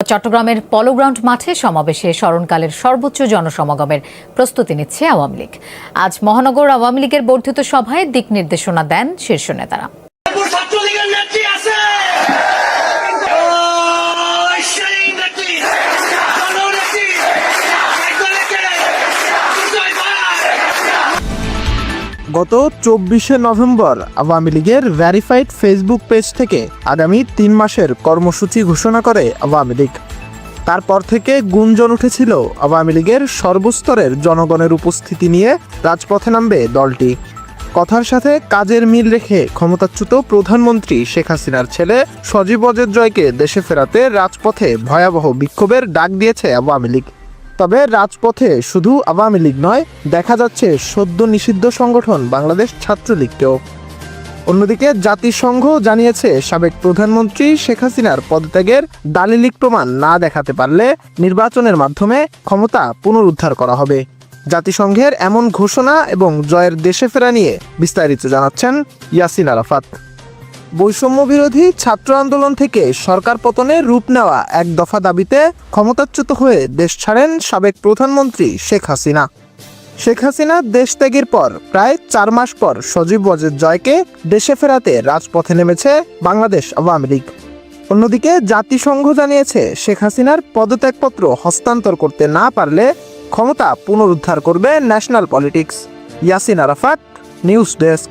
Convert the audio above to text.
চট্টগ্রামের পলো গ্রাউন্ড মাঠে সমাবেশে স্মরণকালের সর্বোচ্চ জনসমাগমের প্রস্তুতি নিচ্ছে আওয়ামী লীগ। আজ মহানগর আওয়ামী লীগের বর্ধিত সভায় দিক নির্দেশনা দেন শীর্ষ নেতারা। গত 24শে নভেম্বর আওয়ামী লীগের ভেরিফাইড ফেসবুক পেজ থেকে আগামী 3 মাসের কর্মসূচি ঘোষণা করে আওয়ামী লীগ। তারপর থেকে গুঞ্জন উঠেছিল আওয়ামী লীগের সর্বস্তরের জনগণের উপস্থিতি নিয়ে রাজপথে নামবে দলটি। কথার সাথে কাজের মিল রেখে ক্ষমতাচ্যুত প্রধানমন্ত্রী শেখ হাসিনার ছেলে সজীব ওয়াজেদ জয়কে দেশে ফেরাতে রাজপথে ভয়াবহ বিক্ষোভের ডাক দিয়েছে আওয়ামী লীগ। তবে রাজপথে শুধু আওয়ামী লীগ নয়, দেখা যাচ্ছে সদ্য নিষিদ্ধ সংগঠন বাংলাদেশ ছাত্রলীগকেও। অন্যদিকে জাতিসংঘ জানিয়েছে সাবেক প্রধানমন্ত্রী শেখ হাসিনার পদত্যাগের দালিলিক প্রমাণ না দেখাতে পারলে নির্বাচনের মাধ্যমে ক্ষমতা পুনরুদ্ধার করা হবে। জাতিসংঘের এমন ঘোষণা এবং জয়ের দেশে ফেরা নিয়ে বিস্তারিত জানাচ্ছেন ইয়াসিন আরাফাত। বৈষম্য বিরোধী ছাত্র আন্দোলন থেকে সরকার পতনে রূপ নেওয়া এক দফা দাবিতে ক্ষমতাচ্যুত হয়ে দেশ ছাড়েন সাবেক প্রধানমন্ত্রী শেখ হাসিনা। শেখ হাসিনা দেশ ত্যাগের পর প্রায় 4 মাস পর সজীব ওয়াজেদ জয়কে দেশে ফেরাতে রাজপথে নেমেছে বাংলাদেশ আওয়ামী লীগ। অন্যদিকে জাতিসংঘ জানিয়েছে শেখ হাসিনার পদত্যাগপত্র হস্তান্তর করতে না পারলে ক্ষমতা পুনরুদ্ধার করবে national politics. Yasin Arafat, news desk.